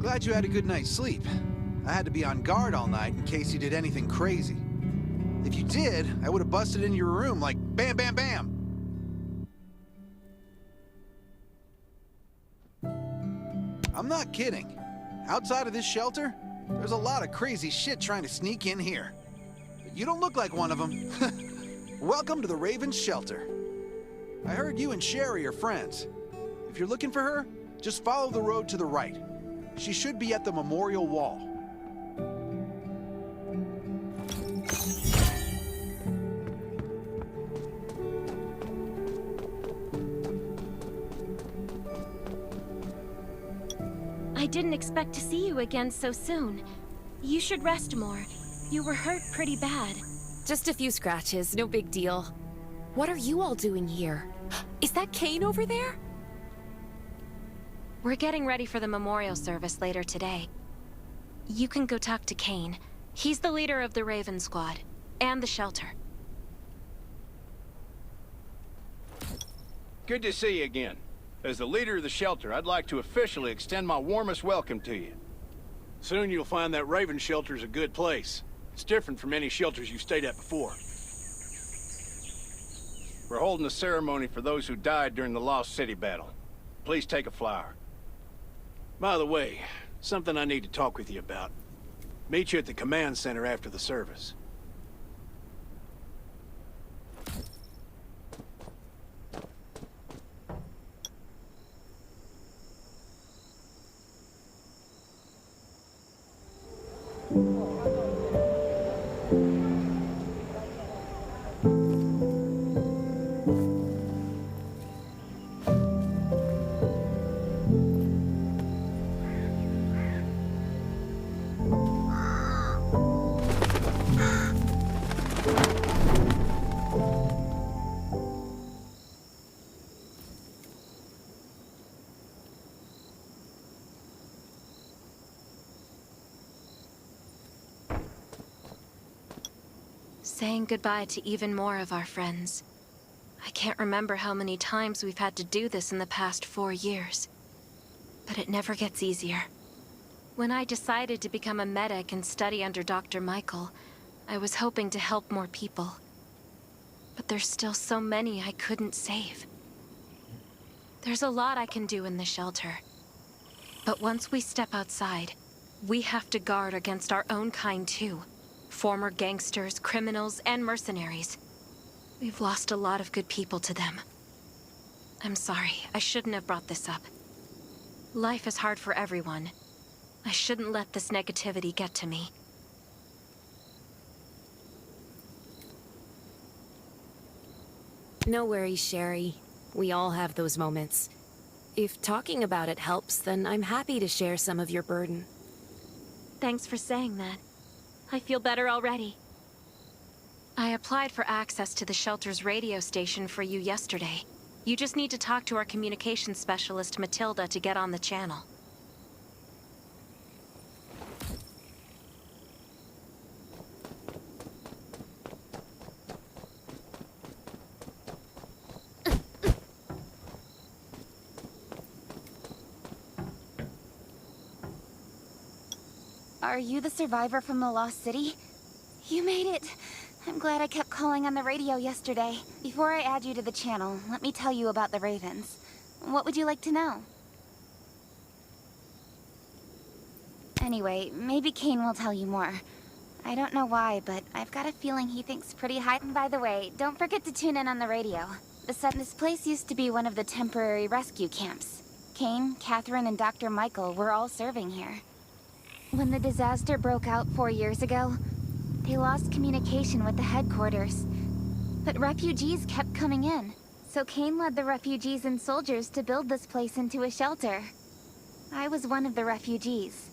Glad you had a good night's sleep. I had to be on guard all night in case you did anything crazy. If you did, I would have busted in your room like bam, bam, bam. I'm not kidding. Outside of this shelter, there's a lot of crazy shit trying to sneak in here. But you don't look like one of them. Welcome to the Raven's shelter. I heard you and Sherry are friends. If you're looking for her, just follow the road to the right. She should be at the memorial wall. I didn't expect to see you again so soon. You should rest more. You were hurt pretty bad. Just a few scratches, no big deal. What are you all doing here? Is that Kane over there? We're getting ready for the memorial service later today. You can go talk to Kane. He's the leader of the Raven Squad, and the shelter. Good to see you again. As the leader of the shelter, I'd like to officially extend my warmest welcome to you. Soon you'll find that Raven shelter's a good place. It's different from any shelters you've stayed at before. We're holding a ceremony for those who died during the Lost City battle. Please take a flower. By the way, something I need to talk with you about. Meet you at the command center after the service. Saying goodbye to even more of our friends. I can't remember how many times we've had to do this in the past 4 years. But it never gets easier. When I decided to become a medic and study under Dr. Michael, I was hoping to help more people. But there's still so many I couldn't save. There's a lot I can do in the shelter. But once we step outside, we have to guard against our own kind too. Former gangsters, criminals, and mercenaries. We've lost a lot of good people to them. I'm sorry, I shouldn't have brought this up. Life is hard for everyone. I shouldn't let this negativity get to me. No worries, Sherry. We all have those moments. If talking about it helps, then I'm happy to share some of your burden. Thanks for saying that. I feel better already. I applied for access to the shelter's radio station for you yesterday. You just need to talk to our communications specialist, Matilda, to get on the channel. Are you the survivor from the Lost City? You made it! I'm glad I kept calling on the radio yesterday. Before I add you to the channel, let me tell you about the Ravens. What would you like to know? Anyway, maybe Kane will tell you more. I don't know why, but I've got a feeling he thinks pretty high. And by the way, don't forget to tune in on the radio. This place used to be one of the temporary rescue camps. Kane, Catherine, and Dr. Michael were all serving here. When the disaster broke out 4 years ago, they lost communication with the headquarters. But refugees kept coming in, so Kane led the refugees and soldiers to build this place into a shelter. I was one of the refugees.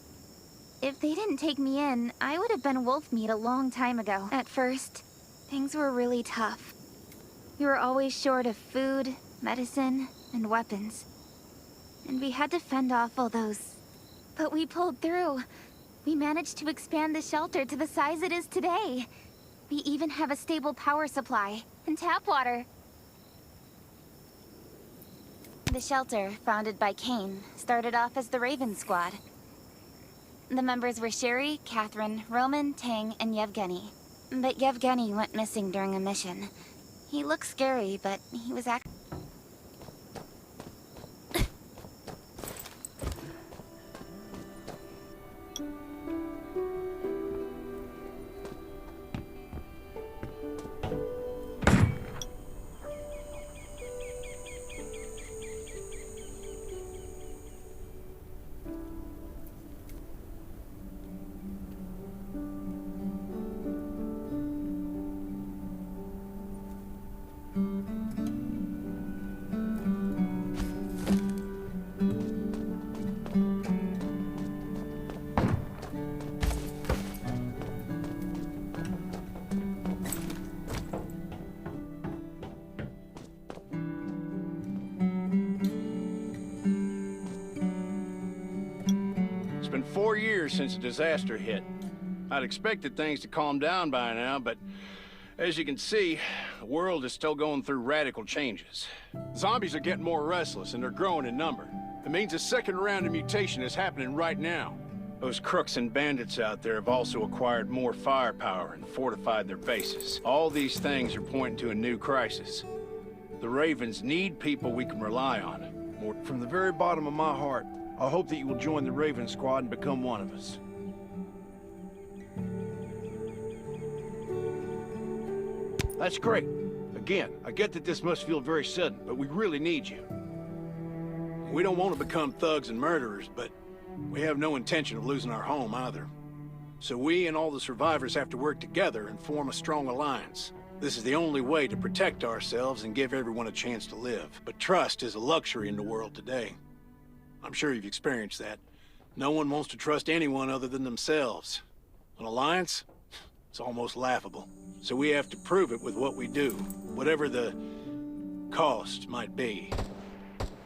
If they didn't take me in, I would have been wolf meat a long time ago. At first, things were really tough. We were always short of food, medicine, and weapons. And we had to fend off all those. But we pulled through. We managed to expand the shelter to the size it is today. We even have a stable power supply and tap water. The shelter, founded by Kane, started off as the Raven Squad. The members were Sherry, Catherine, Roman, Tang, and Yevgeny. But Yevgeny went missing during a mission. He looked scary, but he was actually... It's been 4 years since the disaster hit. I'd expected things to calm down by now, but as you can see, the world is still going through radical changes. Zombies are getting more restless and they're growing in number. It means a second round of mutation is happening right now. Those crooks and bandits out there have also acquired more firepower and fortified their bases. All these things are pointing to a new crisis. The Ravens need people we can rely on. From the very bottom of my heart, I hope that you will join the Raven Squad and become one of us. That's great. Again, I get that this must feel very sudden, but we really need you. We don't want to become thugs and murderers, but we have no intention of losing our home either. So we and all the survivors have to work together and form a strong alliance. This is the only way to protect ourselves and give everyone a chance to live. But trust is a luxury in the world today. I'm sure you've experienced that. No one wants to trust anyone other than themselves. An alliance? It's almost laughable. So we have to prove it with what we do, whatever the cost might be.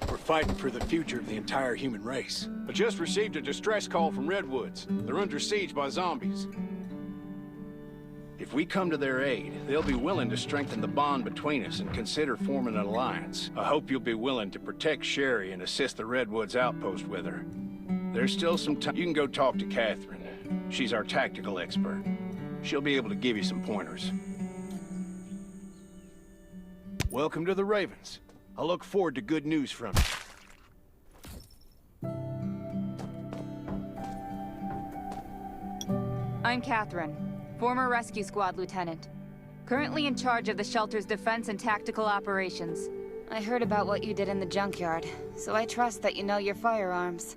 We're fighting for the future of the entire human race. I just received a distress call from Redwoods. They're under siege by zombies. If we come to their aid, they'll be willing to strengthen the bond between us and consider forming an alliance. I hope you'll be willing to protect Sherry and assist the Redwoods outpost with her. There's still some time. You can go talk to Catherine. She's our tactical expert. She'll be able to give you some pointers. Welcome to the Ravens. I look forward to good news from you. I'm Catherine, former rescue squad lieutenant. Currently in charge of the shelter's defense and tactical operations. I heard about what you did in the junkyard, so I trust that you know your firearms.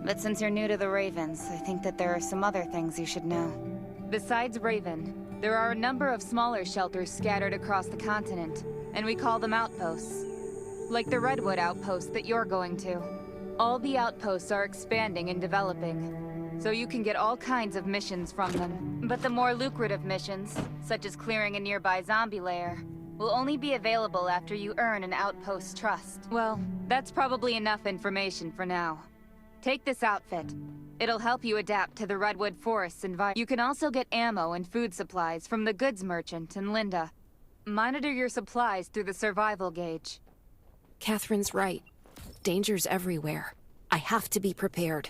But since you're new to the Ravens, I think that there are some other things you should know. Besides Raven, there are a number of smaller shelters scattered across the continent, and we call them outposts. Like the Redwood outpost that you're going to. All the outposts are expanding and developing, so you can get all kinds of missions from them. But the more lucrative missions, such as clearing a nearby zombie lair, will only be available after you earn an outpost's trust. Well, that's probably enough information for now. Take this outfit. It'll help you adapt to the Redwood Forest's environment. You can also get ammo and food supplies from the goods merchant in Linda. Monitor your supplies through the survival gauge. Catherine's right. Danger's everywhere. I have to be prepared.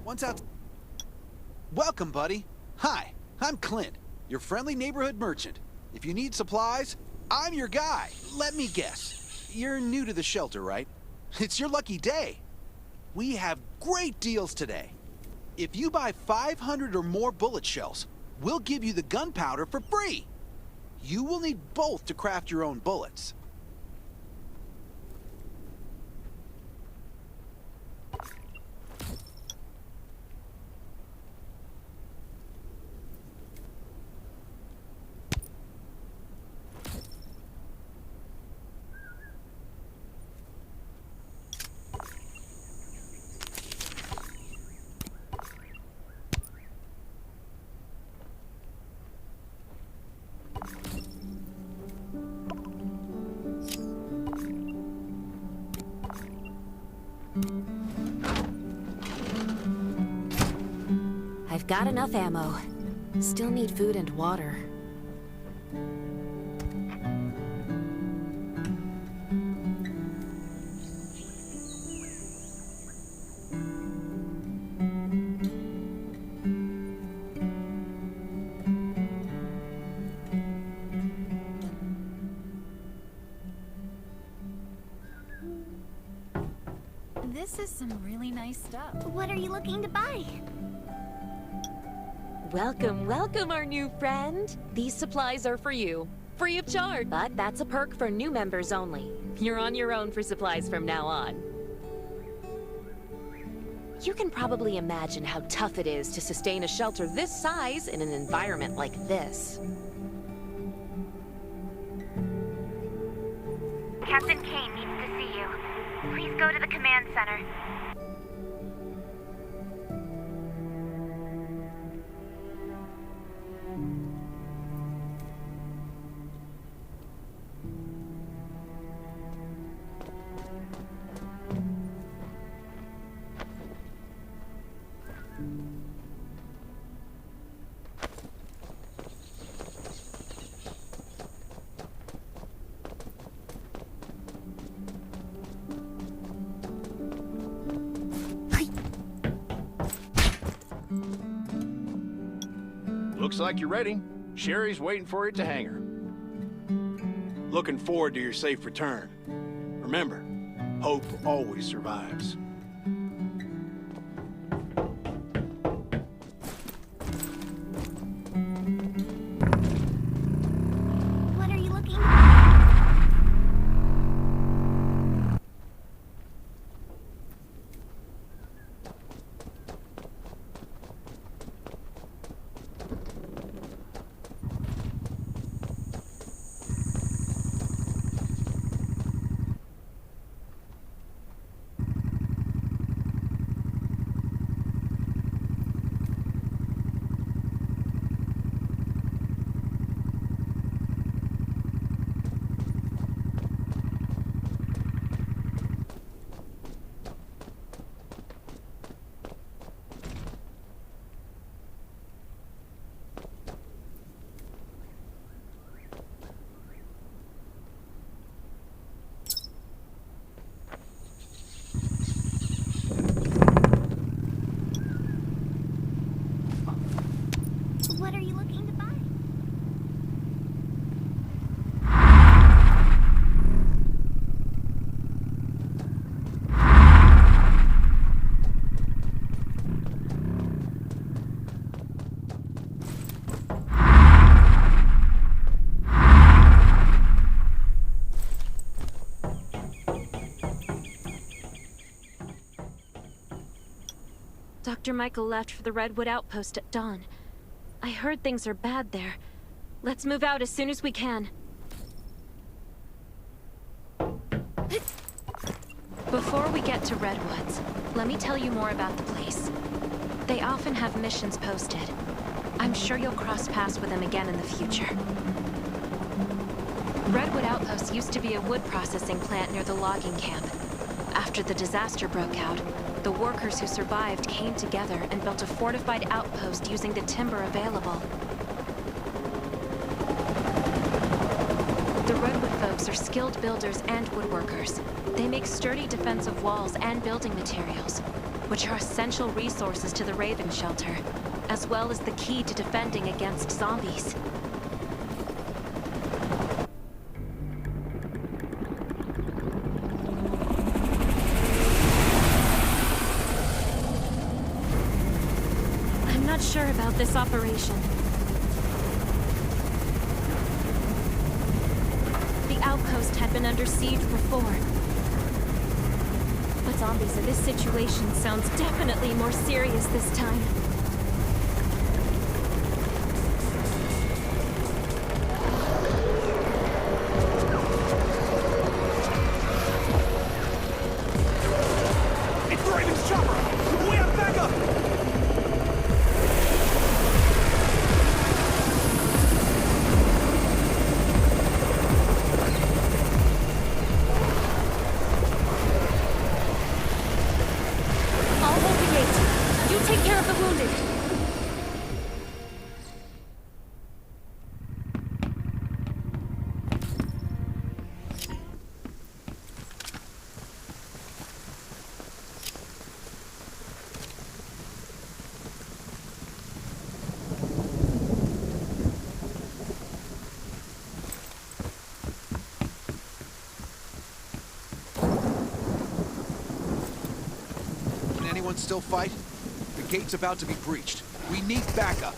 Once out. Welcome, buddy. Hi, I'm Clint, your friendly neighborhood merchant. If you need supplies, I'm your guy. Let me guess. You're new to the shelter, right? It's your lucky day. We have great deals today. If you buy 500 or more bullet shells, we'll give you the gunpowder for free. You will need both to craft your own bullets. I've got enough ammo. Still need food and water. This is some really nice stuff. What are you looking to buy? Welcome, welcome, our new friend. These supplies are for you. Free of charge. But that's a perk for new members only. You're on your own for supplies from now on. You can probably imagine how tough it is to sustain a shelter this size in an environment like this. Captain Kane needs to see you. Please go to the command center. Looks like you're ready. Sherry's waiting for you at the hangar. Looking forward to your safe return. Remember, hope always survives. What are you looking? What are you looking to buy? Dr. Michael left for the Redwood Outpost at dawn. I heard things are bad there. Let's move out as soon as we can. Before we get to Redwoods, let me tell you more about the place. They often have missions posted. I'm sure you'll cross paths with them again in the future. Redwood Outpost used to be a wood processing plant near the logging camp. After the disaster broke out, the workers who survived came together and built a fortified outpost using the timber available. The Redwood folks are skilled builders and woodworkers. They make sturdy defensive walls and building materials, which are essential resources to the Raven Shelter, as well as the key to defending against zombies. I'm not sure about this operation. The outpost had been under siege before. But zombies in this situation sounds definitely more serious this time. It's the Raven's chopper! We have backup! I'll hold the gate. You take care of the wounded. ones still fight? The gate's about to be breached. We need backup.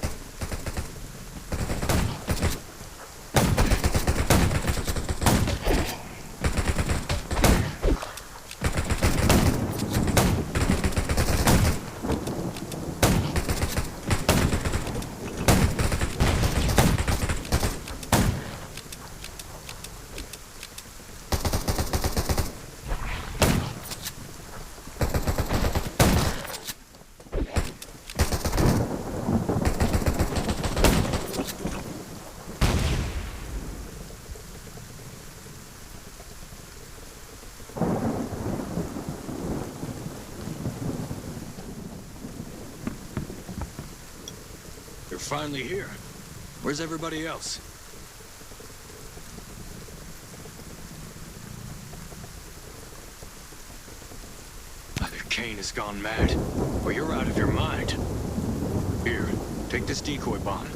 You're finally here. Where's everybody else? Either Kane has gone mad, or you're out of your mind. Here, take this decoy bomb.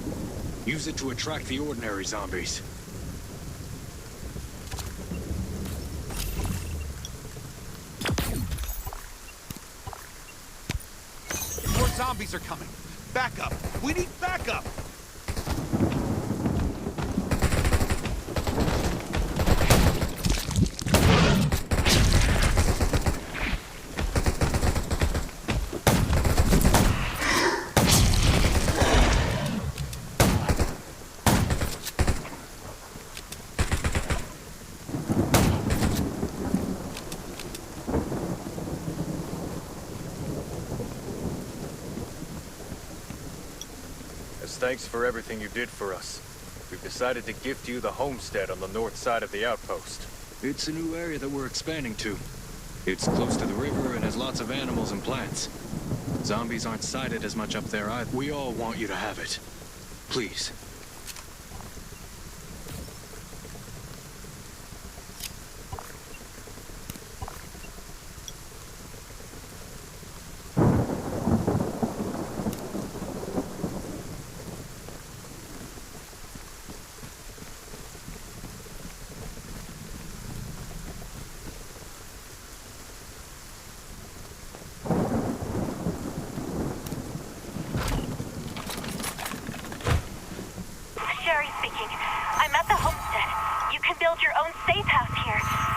Use it to attract the ordinary zombies. More zombies are coming. Backup! We need backup! As thanks for everything you did for us, we've decided to gift you the homestead on the north side of the outpost. It's a new area that we're expanding to. It's close to the river and has lots of animals and plants. Zombies aren't sighted as much up there either. We all want you to have it. Please. Sherry speaking. I'm at the homestead. You can build your own safe house